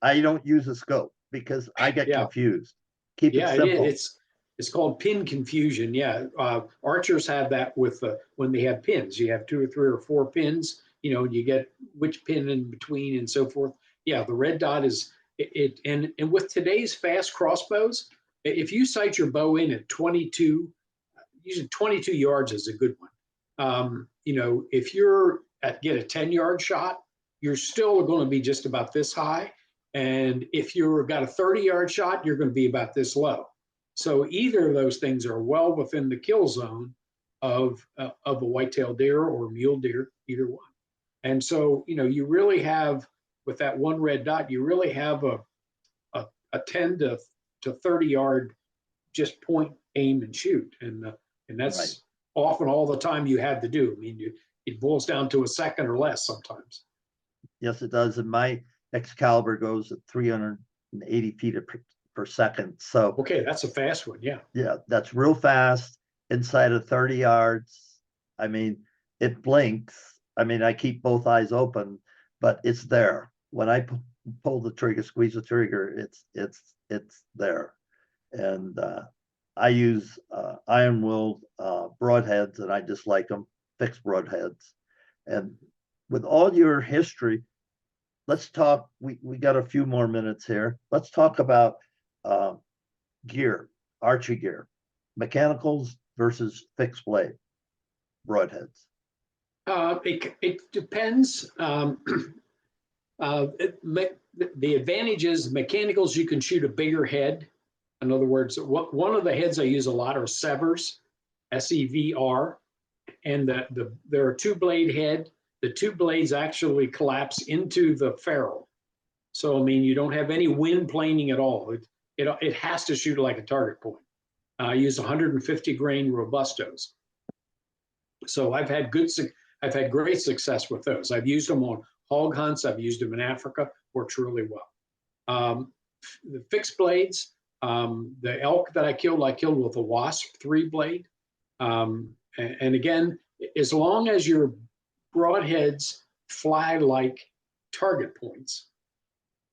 I don't use a scope because I get confused. Keep it simple. It's called pin confusion. Yeah, archers have that with when they have pins. You have 2 or 3 or 4 pins. You know, you get which pin in between and so forth. Yeah, the red dot is it. And with today's fast crossbows, if you sight your bow in at 22, usually 22 yards is a good one. You know, if you're get a 10-yard shot, you're still going to be just about this high. And if you've got a 30-yard shot, you're going to be about this low. So either of those things are well within the kill zone of a whitetail deer or mule deer, either one. And so, you know, you really have, with that one red dot, you really have a 10 to 30 yard just point, aim, and shoot. And that's right. Often all the time you have to do. I mean, it boils down to a second or less sometimes. Yes, it does. And my Excalibur goes at 380 feet per second. So okay, that's a fast one. Yeah. Yeah, that's real fast inside of 30 yards. I mean, it blinks. I mean, I keep both eyes open, but it's there. When I pull the trigger, squeeze the trigger, it's there. And I use iron willed broadheads, and I just like them, fixed broadheads. And with all your history, let's talk. We got a few more minutes here. Let's talk about gear, archery gear, mechanicals versus fixed blade broadheads. It depends. The advantage is mechanicals, you can shoot a bigger head. In other words, one of the heads I use a lot are Severs, SEVR, and there are 2-blade head. The 2 blades actually collapse into the ferrule. So, I mean, you don't have any wind planing at all. It has to shoot like a target point. I use 150 grain Robustos. So I've had great success with those. I've used them on hog hunts. I've used them in Africa. Works really well. The fixed blades, the elk that I killed with a Wasp 3-blade. And again, as long as your broadheads fly like target points,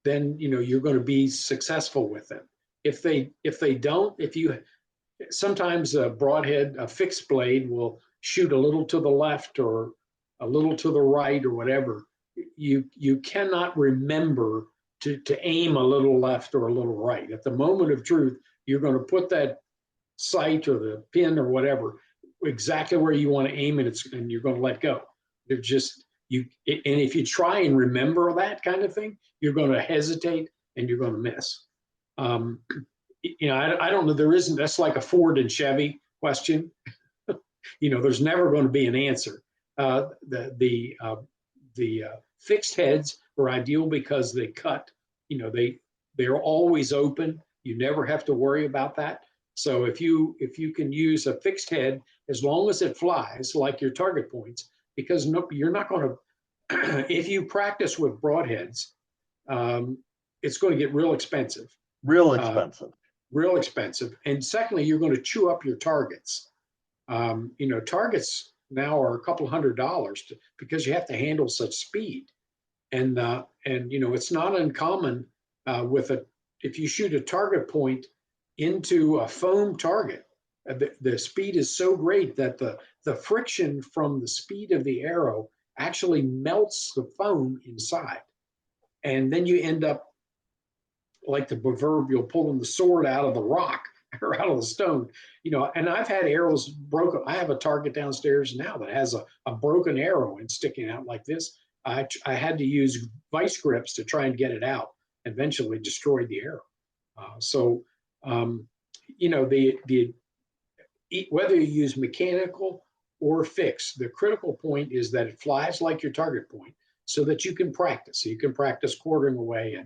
then you're going to be successful with them. If they don't, sometimes a fixed blade will shoot a little to the left or a little to the right or whatever. You cannot remember to aim a little left or a little right. At the moment of truth, you're going to put that sight or the pin or whatever exactly where you want to aim, and you're going to let go. They're just and if you try and remember that kind of thing, you're going to hesitate and you're going to miss. Um, I don't know. That's like a Ford and Chevy question. There's never going to be an answer. The fixed heads are ideal because they cut. They're always open. You never have to worry about that. So if you can use a fixed head, as long as it flies like your target points, because you're not going to. If you practice with broadheads, it's going to get real expensive. Real expensive. Real expensive. And secondly, you're going to chew up your targets. Targets now are a couple $100 because you have to handle such speed. And it's not uncommon if you shoot a target point into a foam target, the speed is so great that the friction from the speed of the arrow actually melts the foam inside. And then you end up like the proverbial pulling the sword out of the rock or out of the stone, and I've had arrows broken. I have a target downstairs now that has a broken arrow and sticking out like this. I had to use vice grips to try and get it out. Eventually destroyed the arrow. Whether you use mechanical or fixed, the critical point is that it flies like your target point so that you can practice. So you can practice quartering away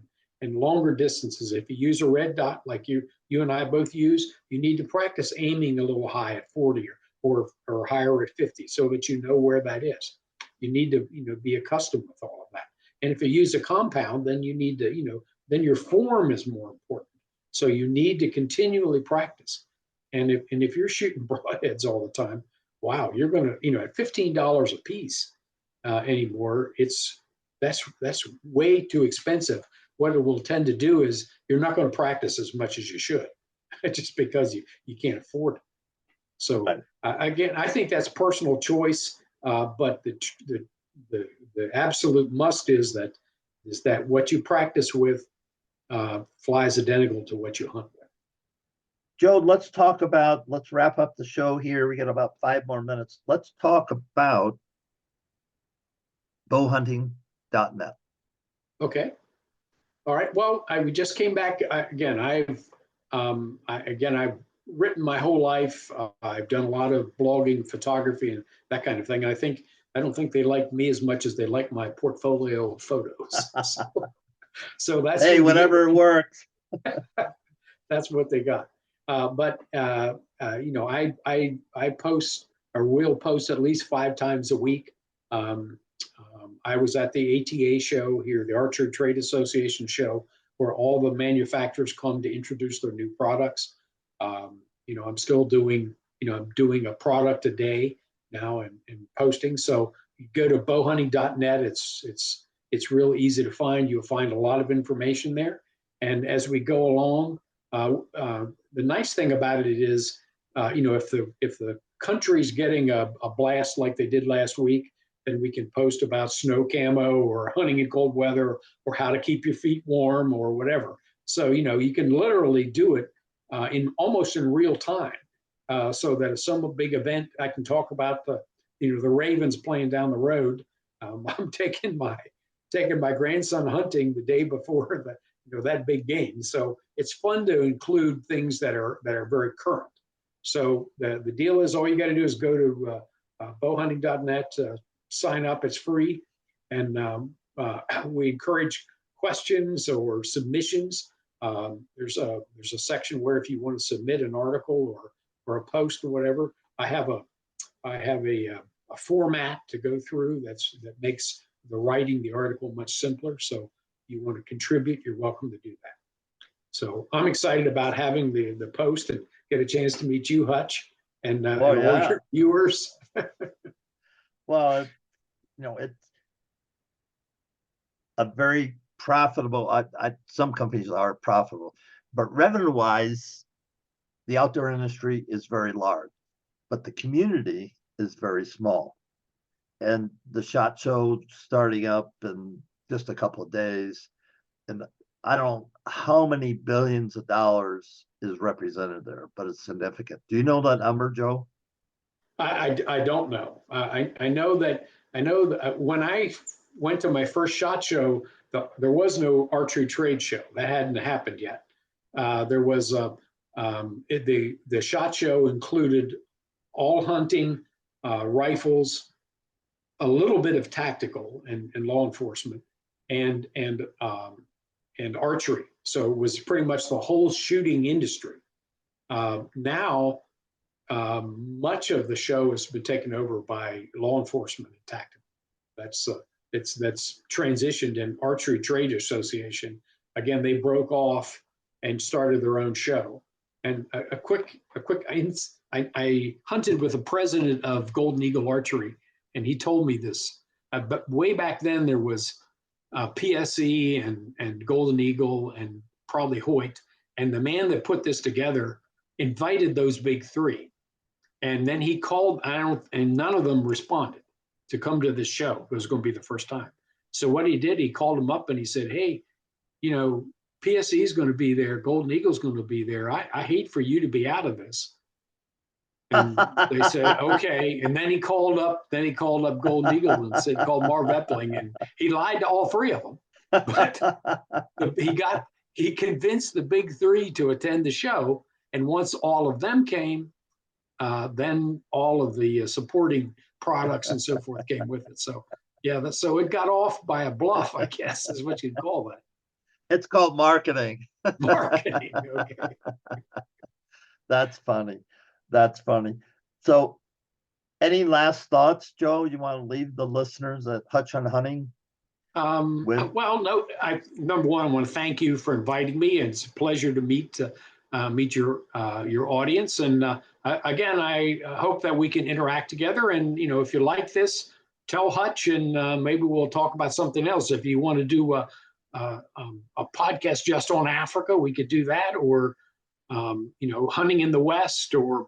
and longer distances. If you use a red dot like you and I both use, you need to practice aiming a little high at 40 or higher at 50 so that you know where that is. You need to be accustomed with all of that. And if you use a compound, then you need to, then your form is more important. So you need to continually practice. And if you're shooting broadheads all the time, wow, you're going to, at $15 a piece anymore, that's way too expensive. What it will tend to do is you're not going to practice as much as you should, just because you can't afford it. So again, I think that's personal choice, but the absolute must is that what you practice with flies identical to what you hunt with. Joe, let's wrap up the show here. We got about 5 more minutes. Let's talk about bowhunting.net. Okay. All right. Well, we just came back again. I've written my whole life. I've done a lot of blogging, photography, and that kind of thing. I don't think they like me as much as they like my portfolio of photos. So that's hey, whatever works. That's what they got. But I post or will post at least 5 times a week. I was at the ATA show here, the Archery Trade Association show, where all the manufacturers come to introduce their new products. I'm still doing a product a day now and posting. So you go to bowhunting.net. It's real easy to find. You'll find a lot of information there. And as we go along, the nice thing about it is, if the country's getting a blast like they did last week, then we can post about snow camo or hunting in cold weather or how to keep your feet warm or whatever. So, you can literally do it almost in real time, so that if some big event, I can talk about the Ravens playing down the road. I'm taking my grandson hunting the day before that big game. So it's fun to include things that are very current. So the deal is, all you got to do is go to bowhunting.net, sign up. It's free, and we encourage questions or submissions. There's a section where if you want to submit an article or a post or whatever, I have a format to go through that makes the writing the article much simpler. So if you want to contribute, you're welcome to do that. So I'm excited about having the post and get a chance to meet you, Hutch, and all your viewers. Well, it's a very profitable. Some companies are profitable, but revenue-wise, the outdoor industry is very large, but the community is very small. And the SHOT Show starting up in just a couple of days, and I don't know how many billions of dollars is represented there, but it's significant. Do you know that number, Joe? I don't know. I know that when I went to my first SHOT Show, there was no archery trade show. That hadn't happened yet. There was the SHOT Show included all hunting, rifles, a little bit of tactical and law enforcement, and archery. So it was pretty much the whole shooting industry. Now, much of the show has been taken over by law enforcement and tactical. That's transitioned in Archery Trade Association. Again, they broke off and started their own show. And a quick, I hunted with the president of Golden Eagle Archery, and he told me this. But way back then, there was PSE and Golden Eagle and probably Hoyt. And the man that put this together invited those big three. And then he called, and none of them responded to come to this show. It was going to be the first time. So what he did, he called them up and he said, hey, PSE is going to be there. Golden Eagle is going to be there. I hate for you to be out of this. And they said, okay. And then he called up Golden Eagle and said, called Marv Epling, and he lied to all three of them. But he convinced the big three to attend the show. And once all of them came, then all of the supporting products and so forth came with it. So yeah, so it got off by a bluff, I guess, is what you'd call that. It's called marketing. Marketing. Okay. That's funny. That's funny. So any last thoughts, Joe, you want to leave the listeners at Hutch on Hunting? Well, no, number one, I want to thank you for inviting me. It's a pleasure to meet your audience. And again, I hope that we can interact together. And, if you like this, tell Hutch, and maybe we'll talk about something else. If you want to do a podcast just on Africa, we could do that, or, hunting in the West, or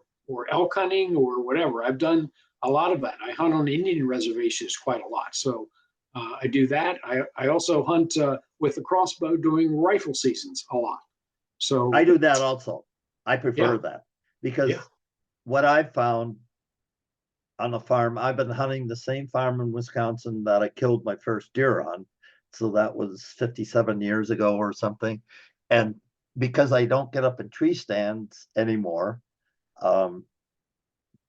elk hunting, or whatever. I've done a lot of that. I hunt on Indian reservations quite a lot. So I do that. I also hunt with the crossbow during rifle seasons a lot. So I do that also. I prefer that because what I've found on the farm, I've been hunting the same farm in Wisconsin that I killed my first deer on. So that was 57 years ago or something. And because I don't get up in tree stands anymore,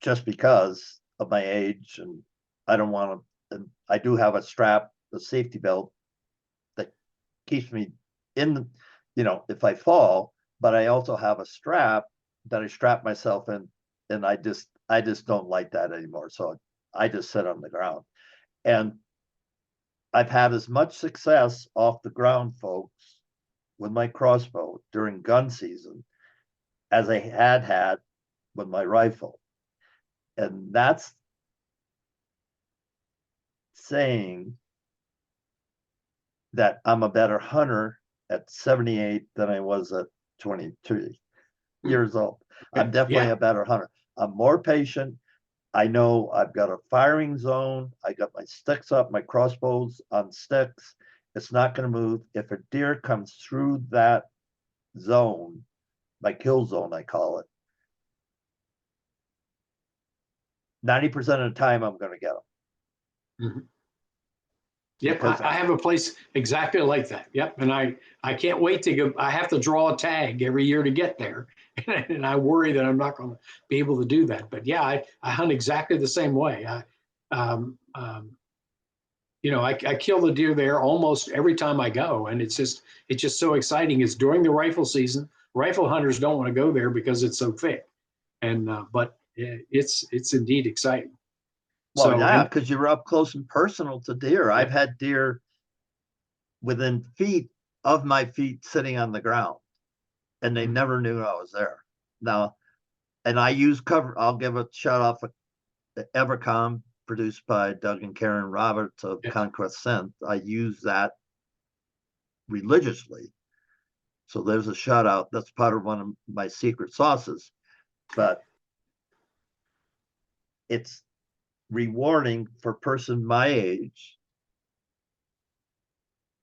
just because of my age, and I don't want to, and I do have a strap, a safety belt that keeps me in, if I fall, but I also have a strap that I strap myself in, and I just don't like that anymore. So I just sit on the ground. And I've had as much success off the ground, folks, with my crossbow during gun season as I had with my rifle. And that's saying that I'm a better hunter at 78 than I was at 23 years old. I'm definitely a better hunter. I'm more patient. I know I've got a firing zone. I got my sticks up, my crossbows on sticks. It's not going to move. If a deer comes through that zone, my kill zone, I call it, 90% of the time I'm going to get them. Mm-hmm. Yep, I have a place exactly like that. Yep, and I can't wait to go. I have to draw a tag every year to get there, and I worry that I'm not going to be able to do that. But yeah, I hunt exactly the same way. I kill the deer there almost every time I go, and it's just so exciting. It's during the rifle season. Rifle hunters don't want to go there because it's so thick, and but it's indeed exciting. Well, so, yeah, because you're up close and personal to deer. I've had deer within feet of my feet sitting on the ground, and they never knew I was there. Now, and I use cover. I'll give a shout out for Evercom, produced by Doug and Karen Roberts of Conquest Scent. I use that religiously. So there's a shout out. That's part of one of my secret sauces. But it's rewarding for a person my age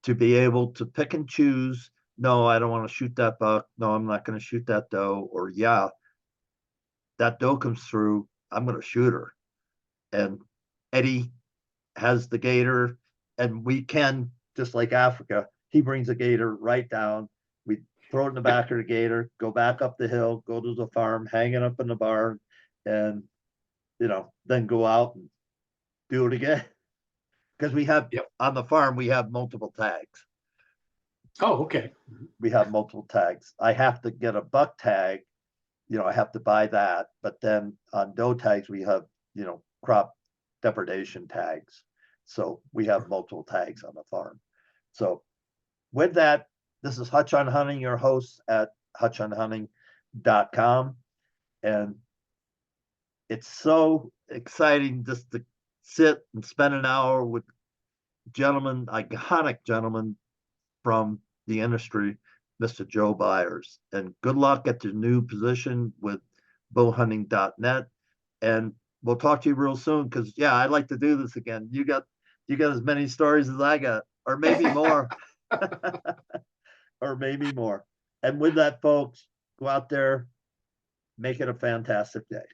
to be able to pick and choose. No, I don't want to shoot that buck. No, I'm not going to shoot that doe. Or yeah, that doe comes through, I'm going to shoot her. And Eddie has the gator, and we can, just like Africa, he brings a gator right down. We throw it in the back of the gator, go back up the hill, go to the farm, hang it up in the barn, and then go out and do it again. Because we have Yep. on the farm, we have multiple tags. Oh, okay. We have multiple tags. I have to get a buck tag, I have to buy that. But then on doe tags, we have, crop depredation tags. So we have multiple tags on the farm. So with that, this is Hutch on Hunting, your host at hutchonhunting.com. And it's so exciting just to sit and spend an hour with iconic gentlemen from the industry, Mr. Joe Byers. And good luck at your new position with bowhunting.net. And we'll talk to you real soon because, yeah, I'd like to do this again. You got as many stories as I got, or maybe more. Or maybe more. And with that, folks, go out there, make it a fantastic day.